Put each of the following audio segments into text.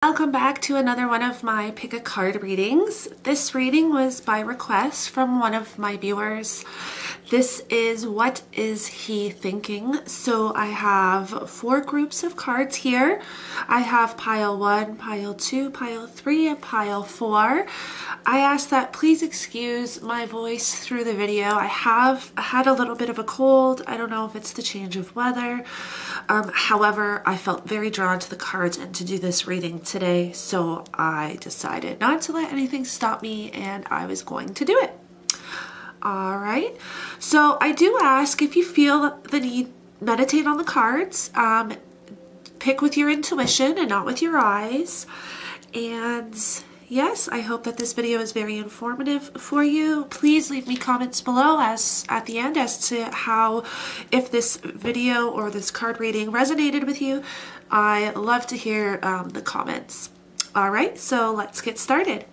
Welcome back to another one of my pick a card readings. This reading was by request from one of my viewers. This is What Is He Thinking? So I have 4 groups of cards here. I have pile 1, pile 2, pile 3, and pile 4. I ask that please excuse my voice through the video. I have had a little bit of a cold. I don't know if it's the change of weather. However, I felt very drawn to the cards and to do this reading today, so I decided not to let anything stop me, and I was going to do it. All right, so I do ask if you feel the need, meditate on the cards. Pick with your intuition and not with your eyes. And yes, I hope that this video is very informative for you. Please leave me comments below at the end as to how, if this video or this card reading resonated with you. I love to hear the comments. All right, so let's get started.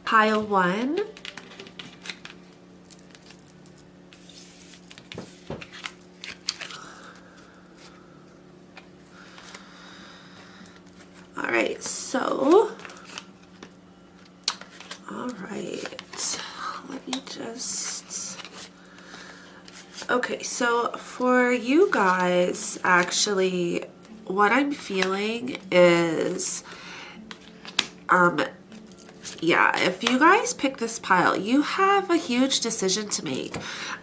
Pile 1. All right, so, all right, let me just, okay, so for you guys, actually, what I'm feeling is, yeah, if you guys pick this pile, you have a huge decision to make,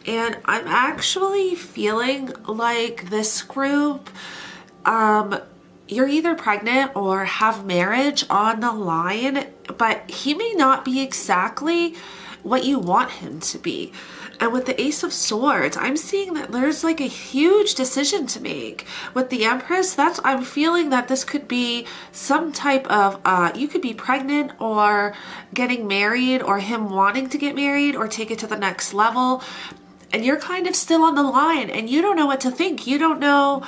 and I'm actually feeling like this group, you're either pregnant or have marriage on the line, but he may not be exactly what you want him to be. And with the Ace of Swords, I'm seeing that there's like a huge decision to make. With the Empress, I'm feeling that this could be some type of, you could be pregnant or getting married, or him wanting to get married or take it to the next level. And you're kind of still on the line and you don't know what to think. You don't know,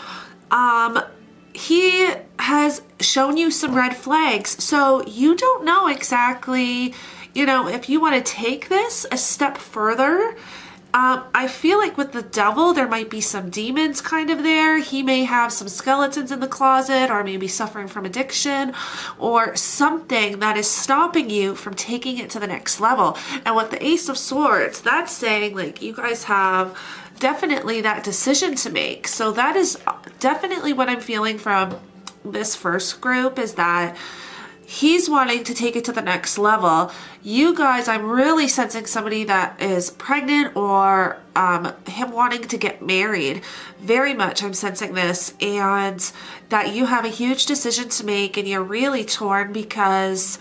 he has shown you some red flags, so you don't know exactly, you know, if you want to take this a step further. I feel like with the Devil, there might be some demons kind of there. He may have some skeletons in the closet, or maybe suffering from addiction or something that is stopping you from taking it to the next level. And with the Ace of Swords, that's saying like you guys have definitely that decision to make. So that is definitely what I'm feeling from this first group, is that he's wanting to take it to the next level. You guys, I'm really sensing somebody that is pregnant, or him wanting to get married. Very much I'm sensing this, and that you have a huge decision to make and you're really torn because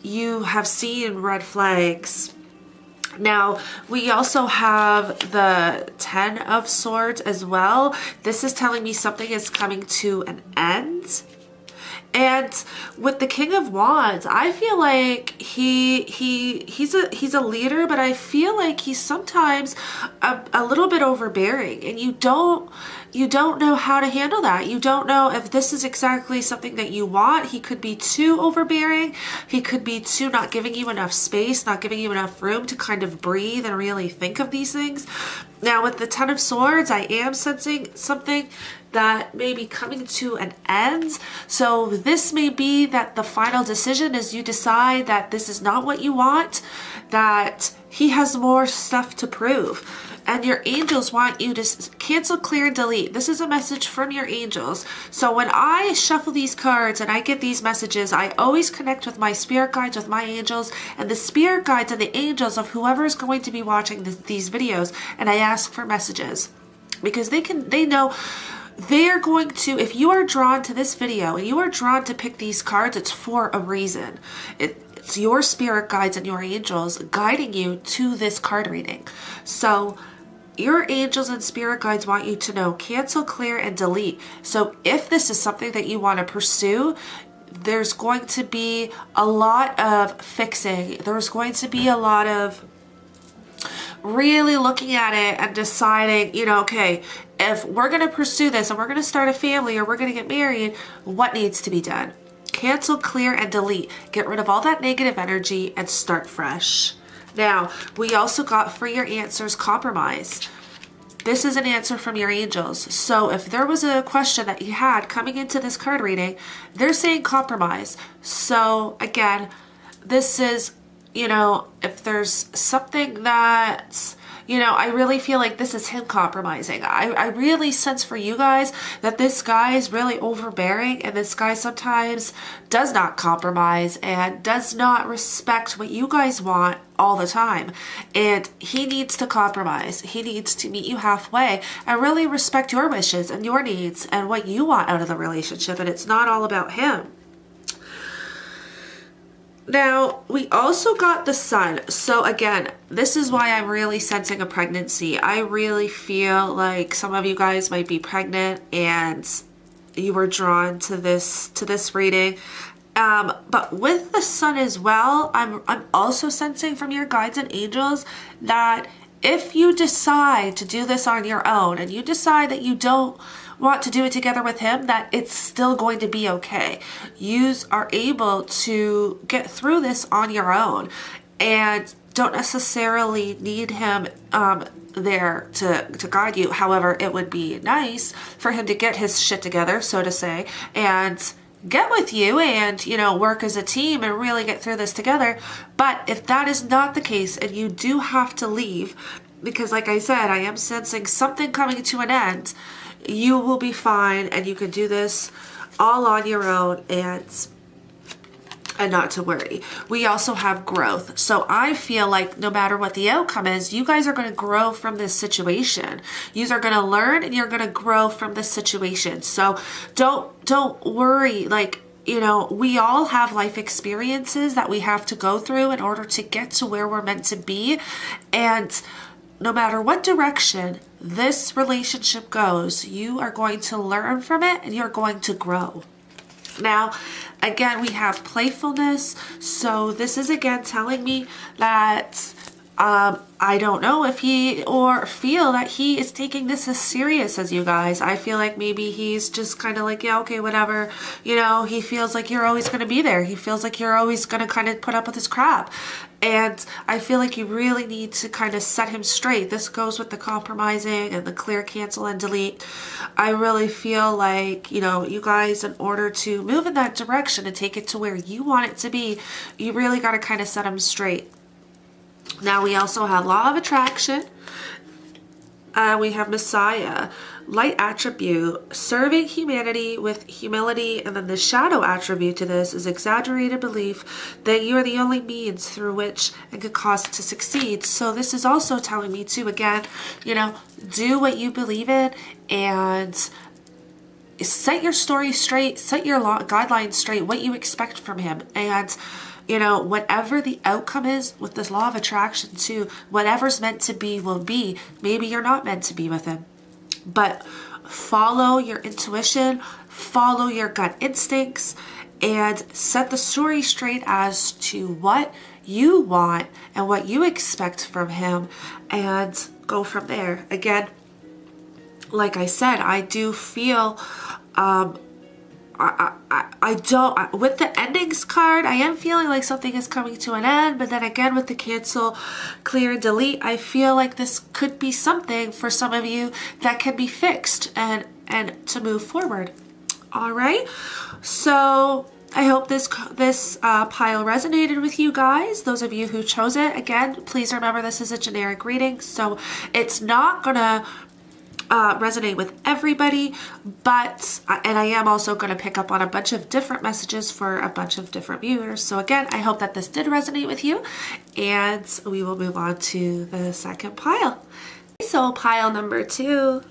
you have seen red flags. Now, we also have the 10 of Swords as well. This is telling me something is coming to an end. And with the King of Wands, I feel like he's a leader, but I feel like he's sometimes a little bit overbearing, and you don't know how to handle that. You don't know if this is exactly something that you want. He could be too overbearing. He could be too not giving you enough space, not giving you enough room to kind of breathe and really think of these things. Now, with the 10 of Swords, I am sensing something that may be coming to an end. So this may be that the final decision is you decide that this is not what you want, that he has more stuff to prove. And your angels want you to cancel, clear, and delete. This is a message from your angels. So when I shuffle these cards and I get these messages, I always connect with my spirit guides, with my angels, and the spirit guides and the angels of whoever is going to be watching these videos. And I ask for messages because they know they are going to, if you are drawn to this video and you are drawn to pick these cards, it's for a reason. It's your spirit guides and your angels guiding you to this card reading. So your angels and spirit guides want you to know, cancel, clear, and delete. So if this is something that you want to pursue, there's going to be a lot of fixing. There's going to be a lot of really looking at it and deciding, you know, okay, if we're going to pursue this and we're going to start a family or we're going to get married, what needs to be done? Cancel, clear, and delete. Get rid of all that negative energy and start fresh. Now, we also got for your answers, compromise. this is an answer from your angels. So if there was a question that you had coming into this card reading, they're saying compromise. So again, this is, you know, if there's something that, you know, I really feel like this is him compromising. I really sense for you guys that this guy is really overbearing, and this guy sometimes does not compromise and does not respect what you guys want all the time. And he needs to compromise. He needs to meet you halfway and really respect your wishes and your needs and what you want out of the relationship. And it's not all about him. Now, we also got the sun. So again, this is why I'm really sensing a pregnancy. I really feel like some of you guys might be pregnant and you were drawn to this reading. But with the sun as well, I'm also sensing from your guides and angels that if you decide to do this on your own and you decide that you don't want to do it together with him, that it's still going to be okay. You are able to get through this on your own and don't necessarily need him there to guide you. However, it would be nice for him to get his shit together, so to say, and get with you and, you know, work as a team and really get through this together. But if that is not the case and you do have to leave, because like I said, I am sensing something coming to an end, you will be fine and you can do this all on your own and not to worry. We also have growth. So I feel like no matter what the outcome is, you guys are going to grow from this situation. You are going to learn and you're going to grow from this situation. So don't worry. Like, you know, we all have life experiences that we have to go through in order to get to where we're meant to be. And no matter what direction this relationship goes, you are going to learn from it and you're going to grow. Now, again, we have playfulness. So this is again telling me that I don't know if he or feel that he is taking this as serious as you guys. I feel like maybe he's just kind of like, yeah, okay, whatever. You know, he feels like you're always going to be there. He feels like you're always going to kind of put up with his crap. And I feel like you really need to kind of set him straight. This goes with the compromising and the clear, cancel, and delete. I really feel like, you know, you guys, in order to move in that direction and take it to where you want it to be, you really got to kind of set him straight. Now we also have Law of Attraction. We have Messiah, light attribute, serving humanity with humility, and then the shadow attribute to this is exaggerated belief that you are the only means through which it could cause to succeed. So this is also telling me to, again, you know, do what you believe in and set your story straight, set your guidelines straight, what you expect from him. And you know, whatever the outcome is with this law of attraction too, whatever's meant to be will be. Maybe you're not meant to be with him, but follow your intuition, follow your gut instincts, and set the story straight as to what you want and what you expect from him, and go from there. Again, like I said, I do feel I don't, with the endings card, I am feeling like something is coming to an end, but then again with the cancel, clear, and delete, I feel like this could be something for some of you that can be fixed and to move forward. All right, so I hope this pile resonated with you guys. Those of you who chose it, again, please remember this is a generic reading, so it's not gonna resonate with everybody, but and I am also going to pick up on a bunch of different messages for a bunch of different viewers. So again, I hope that this did resonate with you, and we will move on to the second pile. So pile number 2.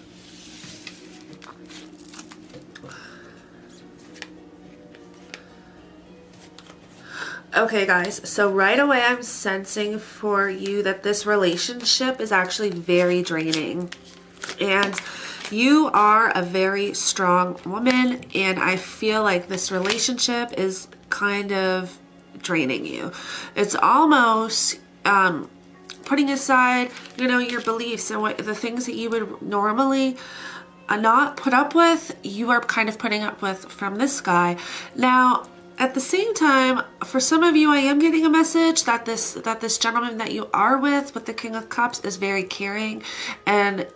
Okay guys, so right away I'm sensing for you that this relationship is actually very draining. And you are a very strong woman, and I feel like this relationship is kind of draining you. It's almost putting aside, you know, your beliefs and what the things that you would normally not put up with, you are kind of putting up with from this guy. Now, at the same time, for some of you, I am getting a message that this gentleman that you are with the King of Cups is very caring and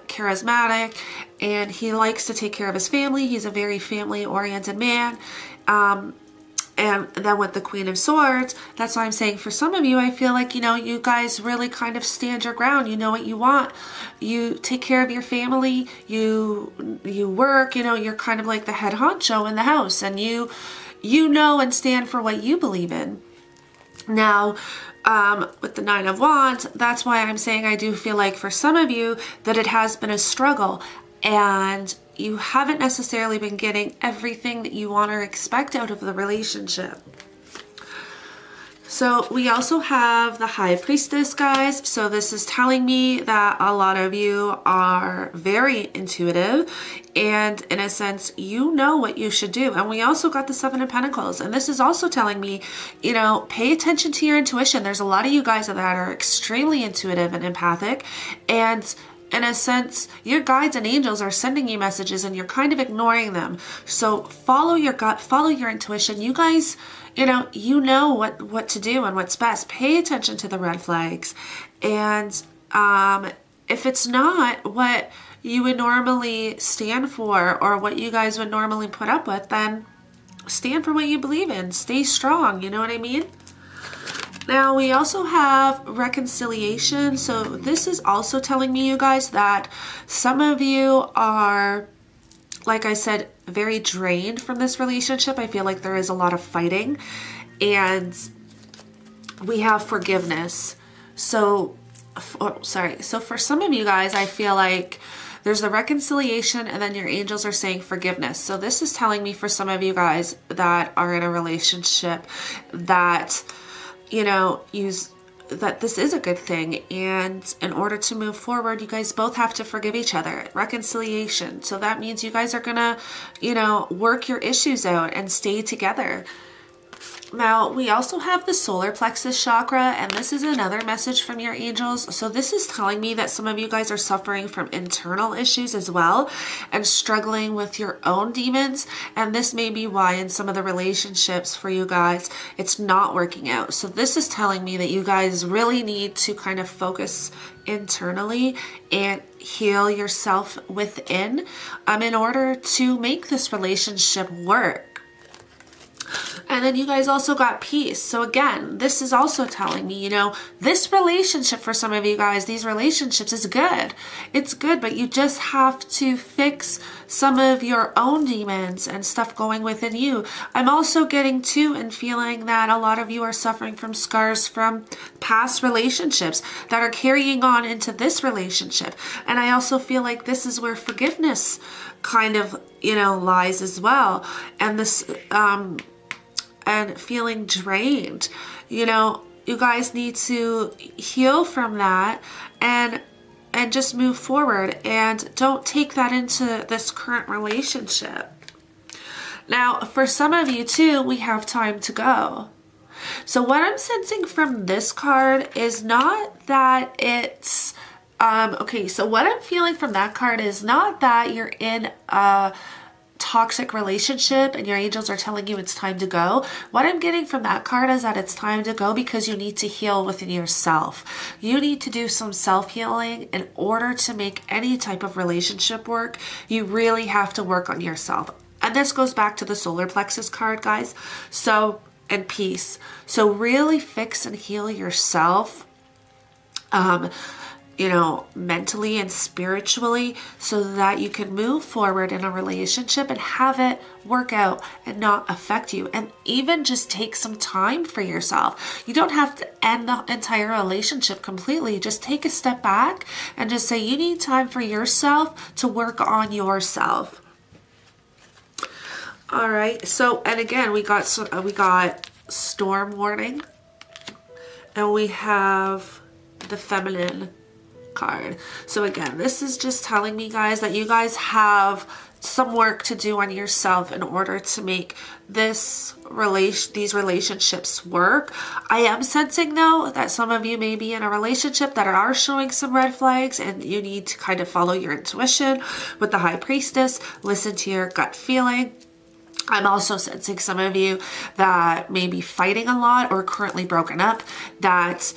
charismatic, and he likes to take care of his family. He's a very family-oriented man. And then with the Queen of Swords, that's why I'm saying for some of you, I feel like, you know, you guys really kind of stand your ground. You know what you want. You take care of your family. You work, you know, you're kind of like the head honcho in the house, and you know and stand for what you believe in. Now, with the Nine of Wands, that's why I'm saying I do feel like for some of you that it has been a struggle, and you haven't necessarily been getting everything that you want or expect out of the relationship. So we also have the High Priestess, guys. So this is telling me that a lot of you are very intuitive, and in a sense, you know what you should do. And we also got the Seven of Pentacles, and this is also telling me, you know, pay attention to your intuition. There's a lot of you guys that are extremely intuitive and empathic, and in a sense, your guides and angels are sending you messages and you're kind of ignoring them. So follow your gut, follow your intuition. You guys, you know what to do and what's best. Pay attention to the red flags. And if it's not what you would normally stand for or what you guys would normally put up with, then stand for what you believe in. Stay strong, you know what I mean? Now, we also have reconciliation. So this is also telling me, you guys, that some of you are, like I said, very drained from this relationship. I feel like there is a lot of fighting, and we have forgiveness. So for some of you guys, I feel like there's the reconciliation, and then your angels are saying forgiveness. So this is telling me for some of you guys that are in a relationship that, you know, that this is a good thing, and in order to move forward, you guys both have to forgive each other. Reconciliation. So that means you guys are gonna, you know, work your issues out and stay together. Now, we also have the solar plexus chakra, and this is another message from your angels. So this is telling me that some of you guys are suffering from internal issues as well and struggling with your own demons. And this may be why in some of the relationships for you guys, it's not working out. So this is telling me that you guys really need to kind of focus internally and heal yourself within in order to make this relationship work. And then you guys also got peace. So again, this is also telling me, you know, this relationship for some of you guys, these relationships is good. It's good, but you just have to fix some of your own demons and stuff going within you. I'm also getting to and feeling that a lot of you are suffering from scars from past relationships that are carrying on into this relationship. And I also feel like this is where forgiveness kind of, you know, lies as well. And this, and feeling drained, you know, you guys need to heal from that and just move forward, and don't take that into this current relationship. Now, for some of you too, we have time to go. So what I'm sensing from this card is not that it's okay, so what I'm feeling from that card is not that you're in a toxic relationship and your angels are telling you it's time to go. What I'm getting from that card is that it's time to go because you need to heal within yourself. You need to do some self-healing in order to make any type of relationship work. You really have to work on yourself. And this goes back to the solar plexus card, guys. So, and peace. So really fix and heal yourself. You know, mentally and spiritually, so that you can move forward in a relationship and have it work out and not affect you. And even just take some time for yourself. You don't have to end the entire relationship completely. Just take a step back and just say you need time for yourself to work on yourself. All right. So, and again, we got storm warning, and we have the feminine card. So again, this is just telling me, guys, that you guys have some work to do on yourself in order to make these relationships work. I am sensing though that some of you may be in a relationship that are showing some red flags, and you need to kind of follow your intuition with the High Priestess. Listen to your gut feeling. I'm also sensing some of you that may be fighting a lot or currently broken up, that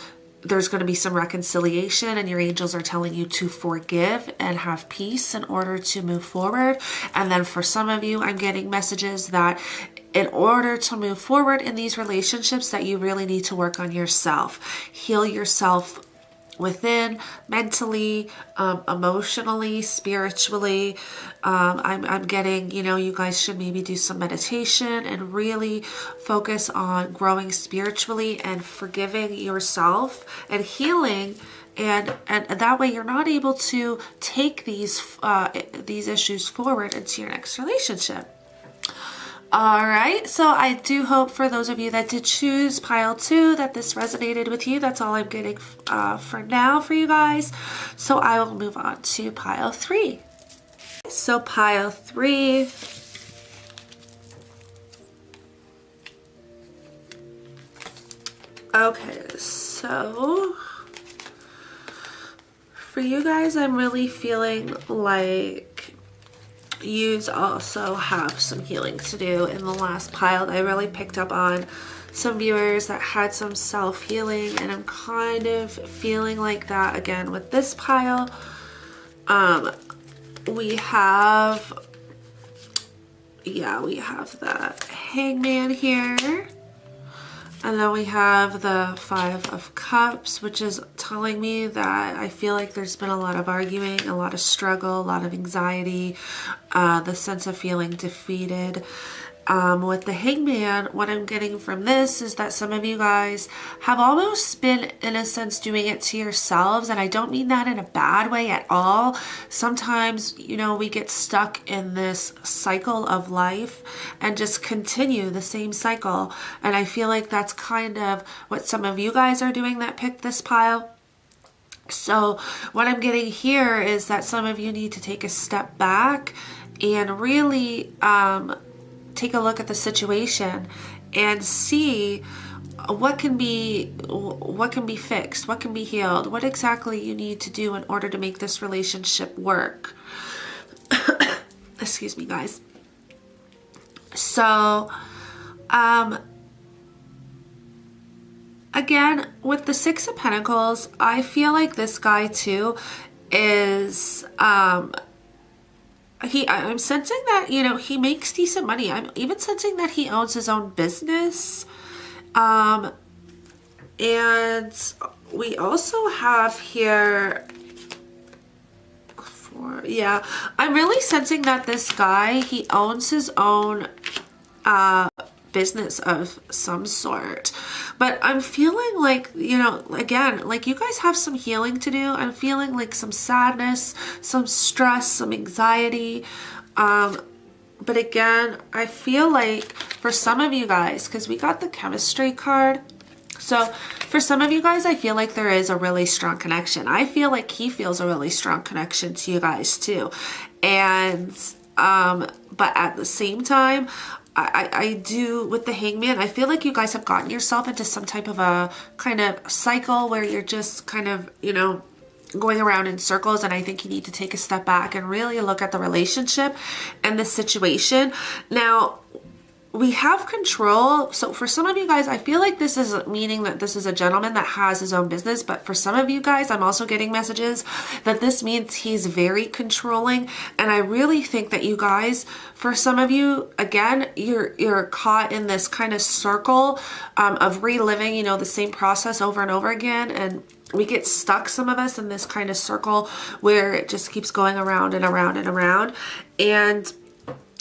there's going to be some reconciliation, and your angels are telling you to forgive and have peace in order to move forward. And then for some of you, I'm getting messages that in order to move forward in these relationships, that you really need to work on yourself, heal yourself within, mentally, emotionally, spiritually. I'm getting, you guys should maybe do some meditation and really focus on growing spiritually and forgiving yourself and healing. And that way you're not able to take these issues forward into your next relationship. All right, so I do hope for those of you that did choose pile 2 that this resonated with you. That's all I'm getting for now for you guys. So I will move on to pile 3. So pile 3. Okay, so for you guys, I'm really feeling like you also have some healing to do. In the last pile, I really picked up on some viewers that had some self-healing, and I'm kind of feeling like that again with this pile. We have the Hangman here. And then we have the 5 of Cups, which is telling me that I feel like there's been a lot of arguing, a lot of struggle, a lot of anxiety, the sense of feeling defeated. With the Hangman, what I'm getting from this is that some of you guys have almost been, in a sense, doing it to yourselves. And I don't mean that in a bad way at all. Sometimes, we get stuck in this cycle of life and just continue the same cycle. And I feel like that's kind of what some of you guys are doing that picked this pile. So what I'm getting here is that some of you need to take a step back and really take a look at the situation and see what can be fixed, what can be healed, what exactly you need to do in order to make this relationship work. Excuse me, guys. So, again, with the 6 of Pentacles, I feel like this guy too is, I'm sensing that, he makes decent money. I'm even sensing that he owns his own business. And we also have here, I'm really sensing that this guy, he owns his own business of some sort. But I'm feeling like, again, like you guys have some healing to do. I'm feeling like some sadness, some stress, some anxiety. But again, I feel like for some of you guys, because we got the chemistry card. So for some of you guys, I feel like there is a really strong connection. I feel like he feels a really strong connection to you guys too. And, but at the same time, I do with the Hangman, I feel like you guys have gotten yourself into some type of a kind of cycle where you're just kind of, going around in circles. And I think you need to take a step back and really look at the relationship and the situation. Now, we have control. So for some of you guys, I feel like this is meaning that this is a gentleman that has his own business. But for some of you guys, I'm also getting messages that this means he's very controlling. And I really think that you guys, for some of you, again, you're caught in this kind of circle of reliving, the same process over and over again. And we get stuck, some of us, in this kind of circle where it just keeps going around and around and around. And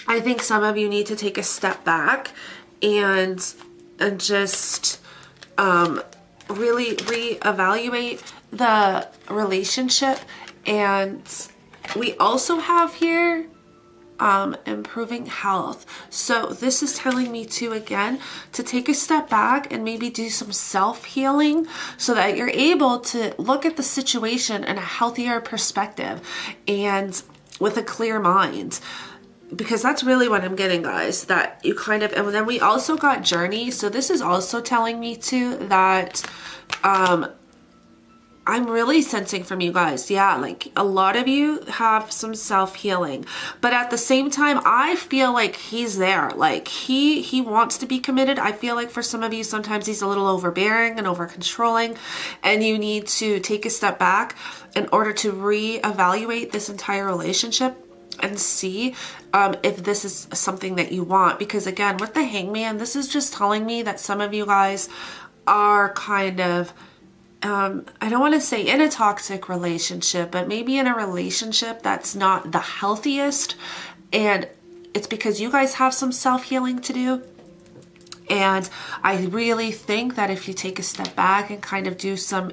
I think some of you need to take a step back and just really reevaluate the relationship. And we also have here improving health. So this is telling me to, again, to take a step back and maybe do some self-healing so that you're able to look at the situation in a healthier perspective and with a clear mind. Because that's really what I'm getting, guys, that you kind of, and then we also got Journey. So this is also telling me too that I'm really sensing from you guys, yeah, like a lot of you have some self-healing, but at the same time, I feel like he's there. Like he wants to be committed. I feel like for some of you, sometimes he's a little overbearing and over controlling, and you need to take a step back in order to reevaluate this entire relationship and see if this is something that you want. Because again, with the Hangman, this is just telling me that some of you guys are kind of I don't want to say in a toxic relationship, but maybe in a relationship that's not the healthiest. And it's because you guys have some self-healing to do. And I really think that if you take a step back and kind of do some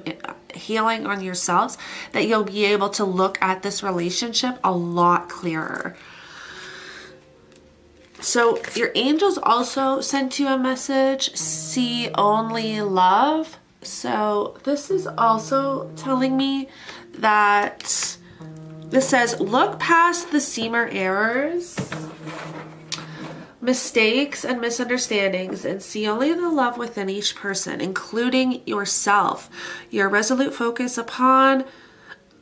healing on yourselves, that you'll be able to look at this relationship a lot clearer. So your angels also sent you a message, see only love. So this is also telling me that this says, look past the seam or errors, mistakes, and misunderstandings, and see only the love within each person, including yourself. Your resolute focus upon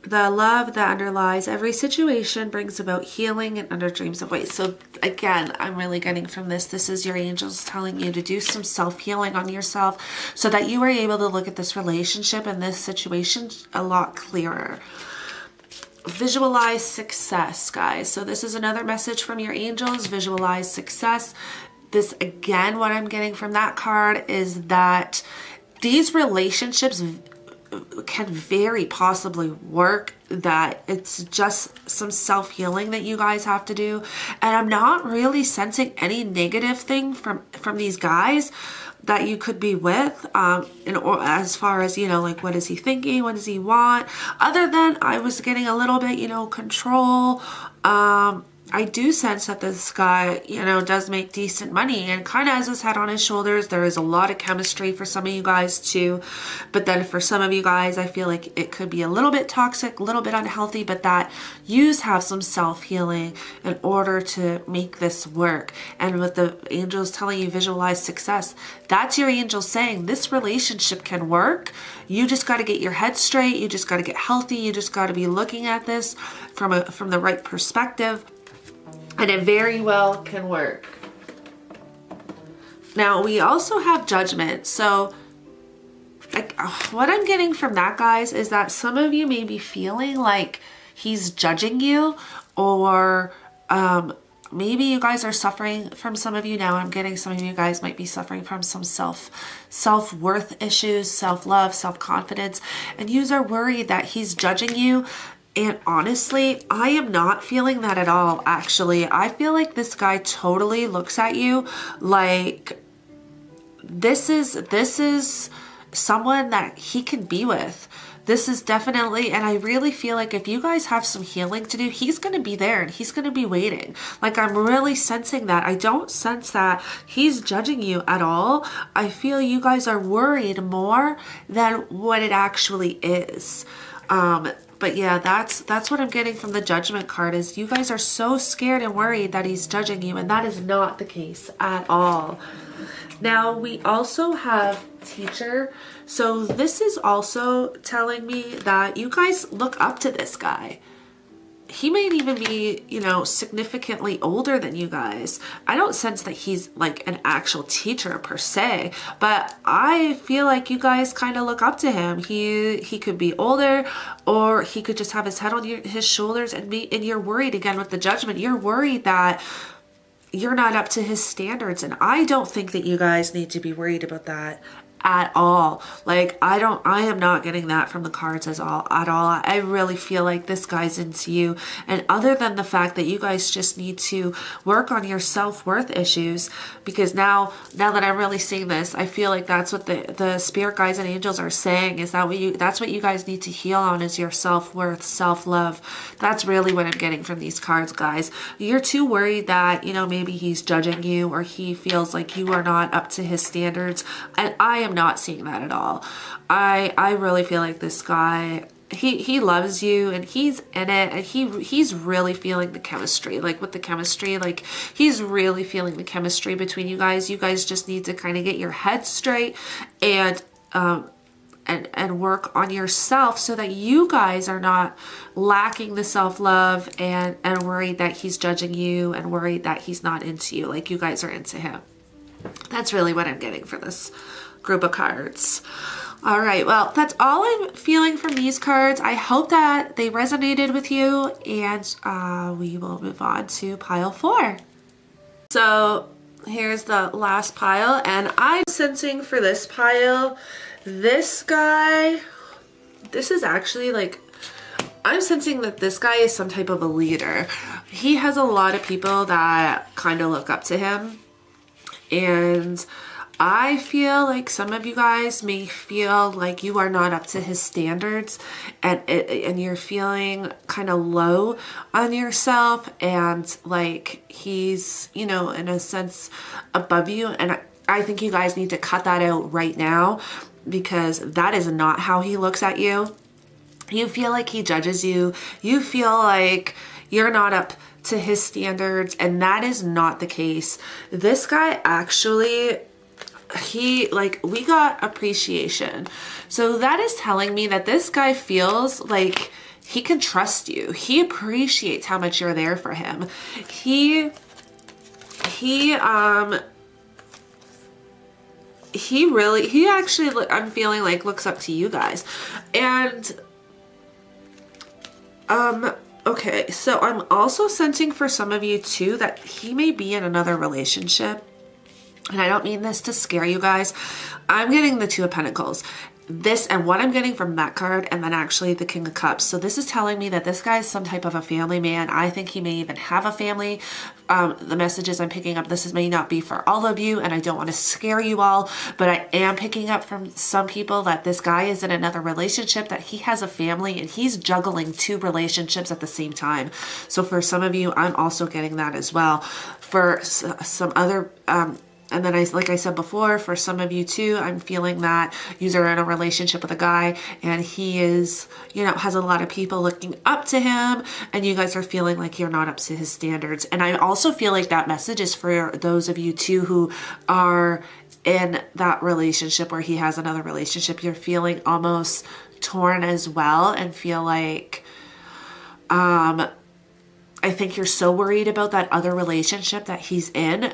the love that underlies every situation brings about healing and under dreams of ways. So again, I'm really getting from this is your angels telling you to do some self-healing on yourself so that you are able to look at this relationship and this situation a lot clearer. Visualize success, guys. So this is another message from your angels. Visualize success. This, again, what I'm getting from that card is that these relationships can very possibly work, that it's just some self-healing that you guys have to do. And I'm not really sensing any negative thing from these guys that you could be with, or as far as, like, what is he thinking, what does he want, other than I was getting a little bit, control. I do sense that this guy, does make decent money and kind of has his head on his shoulders. There is a lot of chemistry for some of you guys too. But then for some of you guys, I feel like it could be a little bit toxic, a little bit unhealthy, but that you have some self-healing in order to make this work. And with the angels telling you visualize success, that's your angels saying this relationship can work. You just got to get your head straight. You just got to get healthy. You just got to be looking at this from the right perspective. And it very well can work. Now, we also have judgment. So what I'm getting from that, guys, is that some of you may be feeling like he's judging you, or maybe you guys are suffering from, some of you now, I'm getting some of you guys might be suffering from some self-worth issues, self-love, self-confidence, and you are worried that he's judging you. And honestly, I am not feeling that at all, actually. I feel like this guy totally looks at you like this is someone that he can be with. This is definitely, and I really feel like if you guys have some healing to do, he's going to be there and he's going to be waiting. Like, I'm really sensing that. I don't sense that he's judging you at all. I feel you guys are worried more than what it actually is. But yeah, that's what I'm getting from the judgment card, is you guys are so scared and worried that he's judging you, and that is not the case at all. Now, we also have teacher. So this is also telling me that you guys look up to this guy. He may even be, significantly older than you guys. I don't sense that he's like an actual teacher per se, but I feel like you guys kind of look up to him. He could be older, or he could just have his head on his shoulders, and you're worried again with the judgment. You're worried that you're not up to his standards, and I don't think that you guys need to be worried about that at all. Like, I am not getting that from the cards at all. I really feel like this guy's into you, and other than the fact that you guys just need to work on your self-worth issues, because now that I'm really seeing this, I feel like that's what the spirit guides and angels are saying, is that's what you guys need to heal on, is your self-worth, self-love. That's really what I'm getting from these cards, guys. You're too worried that, maybe he's judging you, or he feels like you are not up to his standards, and I am not seeing that at all. I really feel like this guy, he loves you, and he's in it, and he's really feeling the chemistry. Like, with the chemistry, like, he's really feeling the chemistry between you guys. You guys just need to kind of get your head straight and and work on yourself so that you guys are not lacking the self-love and worried that he's judging you and worried that he's not into you like you guys are into him. That's really what I'm getting for this group of cards. All right, well, that's all I'm feeling from these cards. I hope that they resonated with you, and we will move on to pile 4. So here's the last pile, and I'm sensing for this pile, this guy, this is actually like, I'm sensing that this guy is some type of a leader. He has a lot of people that kind of look up to him, and I feel like some of you guys may feel like you are not up to his standards, and you're feeling kind of low on yourself, and like he's, you know, in a sense above you. And I think you guys need to cut that out right now, because that is not how he looks at you. You feel like he judges you. You feel like you're not up to his standards, and that is not the case. This guy actually, we got appreciation. So that is telling me that this guy feels like he can trust you. He appreciates how much you're there for him. He actually, I'm feeling like looks up to you guys. And, okay, so I'm also sensing for some of you too that he may be in another relationship. And I don't mean this to scare you guys. I'm getting the Two of Pentacles. This and what I'm getting from that card, and then actually the King of Cups. So this is telling me that this guy is some type of a family man. I think he may even have a family. The messages I'm picking up, this may not be for all of you, and I don't want to scare you all, but I am picking up from some people that this guy is in another relationship, that he has a family, and he's juggling 2 relationships at the same time. So for some of you, I'm also getting that as well. For some other, and then like I said before, for some of you too, I'm feeling that you are in a relationship with a guy, and he is, you know, has a lot of people looking up to him, and you guys are feeling like you're not up to his standards. And I also feel like that message is for those of you too who are in that relationship where he has another relationship. You're feeling almost torn as well, and feel like, I think you're so worried about that other relationship that he's in.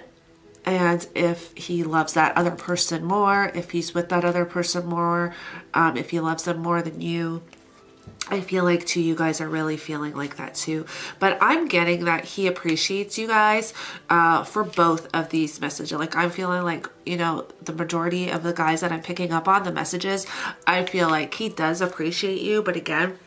And if he loves that other person more, if he's with that other person more, if he loves them more than you, I feel like too, you guys are really feeling like that too. But I'm getting that he appreciates you guys for both of these messages. Like I'm feeling like, you know, the majority of the guys that I'm picking up on the messages, I feel like he does appreciate you. But again,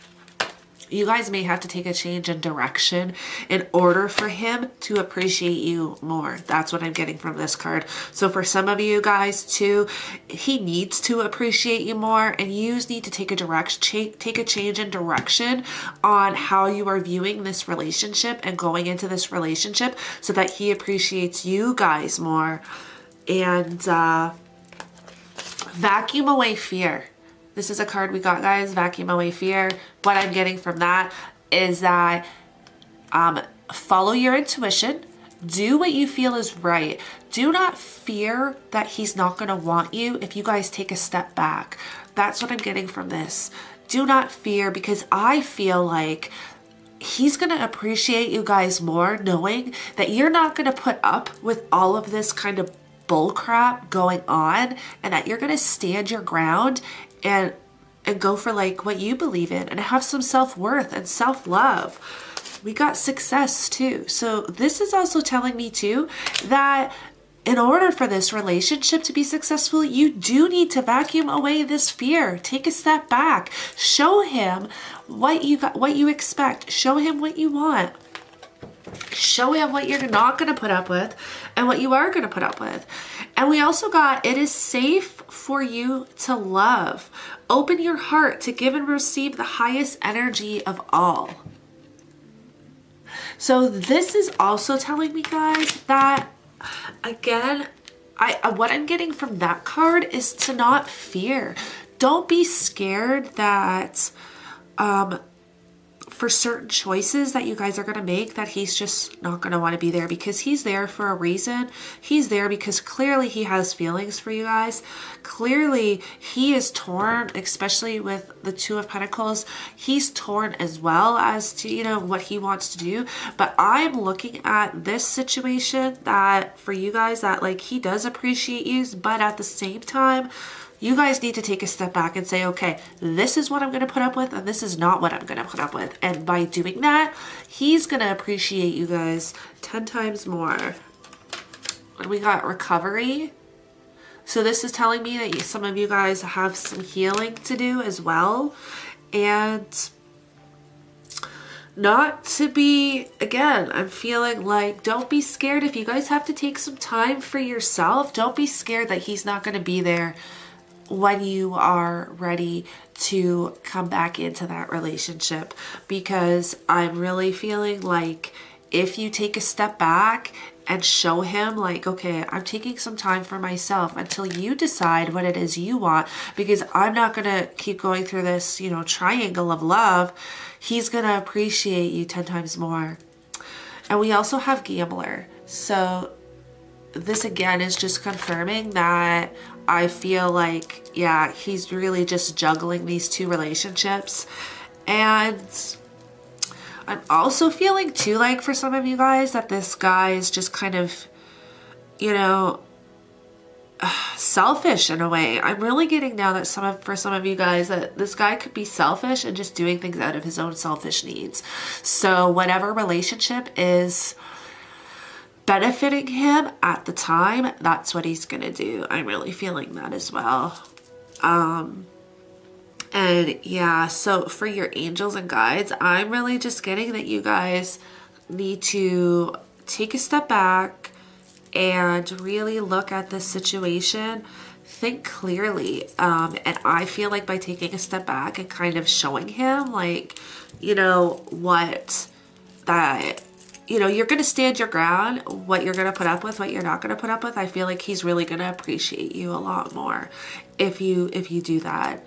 you guys may have to take a change in direction in order for him to appreciate you more. That's what I'm getting from this card. So for some of you guys too, he needs to appreciate you more, and you need to take a change in direction on how you are viewing this relationship and going into this relationship, so that he appreciates you guys more. And vacuum away fear. This is a card we got, guys. Vacuum away fear. What I'm getting from that is that follow your intuition. Do what you feel is right. Do not fear that he's not going to want you if you guys take a step back. That's what I'm getting from this. Do not fear, because I feel like he's going to appreciate you guys more knowing that you're not going to put up with all of this kind of bull crap going on, and that you're going to stand your ground and go for like what you believe in, and have some self-worth and self-love. We got success too. So this is also telling me too that in order for this relationship to be successful, you do need to vacuum away this fear. Take a step back. Show him what you expect. Show him what you want. Show him what you're not going to put up with and what you are going to put up with. And we also got, it is safe for you to love. Open your heart to give and receive the highest energy of all. So this is also telling me, guys, that again, what I'm getting from that card is to not fear. Don't be scared that for certain choices that you guys are going to make that he's just not going to want to be there, because he's there for a reason. He's there because clearly he has feelings for you guys. Clearly he is torn, especially with the Two of Pentacles. He's torn as well as to, you know, what he wants to do. But I'm looking at this situation that for you guys, that like he does appreciate you, but at the same time, you guys need to take a step back and say, okay, this is what I'm going to put up with, and this is not what I'm going to put up with. And by doing that, he's going to appreciate you guys 10 times more. And we got recovery. So this is telling me that some of you guys have some healing to do as well. And not to be, again, I'm feeling like, don't be scared if you guys have to take some time for yourself. Don't be scared that he's not going to be there when you are ready to come back into that relationship, because I'm really feeling like if you take a step back and show him like, okay, I'm taking some time for myself until you decide what it is you want, because I'm not going to keep going through this, you know, triangle of love. He's going to appreciate you 10 times more. And we also have Gambler. So this again is just confirming that I feel like, yeah, he's really just juggling these two relationships. And I'm also feeling too, like for some of you guys, that this guy is just kind of, you know, selfish in a way. I'm really getting now that for some of you guys that this guy could be selfish and just doing things out of his own selfish needs. So whatever relationship is benefiting him at the time, that's what he's gonna do. I'm really feeling that as well. And yeah, so for your angels and guides, I'm really just getting that you guys need to take a step back and really look at this situation, think clearly. And I feel like by taking a step back and kind of showing him like, you know, what that, you know, you're going to stand your ground, what you're going to put up with, what you're not going to put up with. I feel like he's really going to appreciate you a lot more if you do that,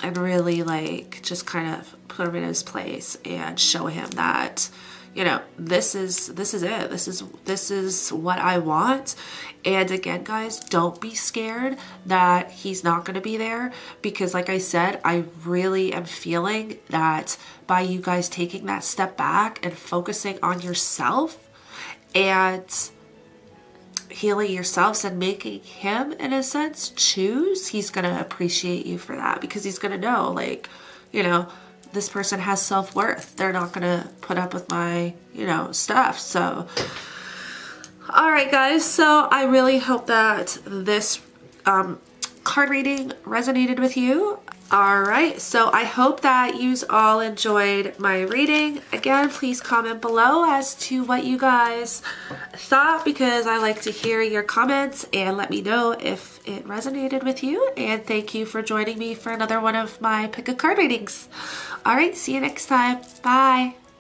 and really like just kind of put him in his place and show him that, you know, this is it. This is what I want. And again, guys, don't be scared that he's not going to be there, because like I said, I really am feeling that by you guys taking that step back and focusing on yourself and healing yourselves and making him, in a sense, choose, he's going to appreciate you for that, because he's going to know, like, you know, this person has self-worth. They're not going to put up with my, you know, stuff. So, all right, guys. So I really hope that this card reading resonated with you. All right, so I hope that you all enjoyed my reading. Again, please comment below as to what you guys thought, because I like to hear your comments, and let me know if it resonated with you. And thank you for joining me for another one of my pick a card readings. All right, see you next time. Bye.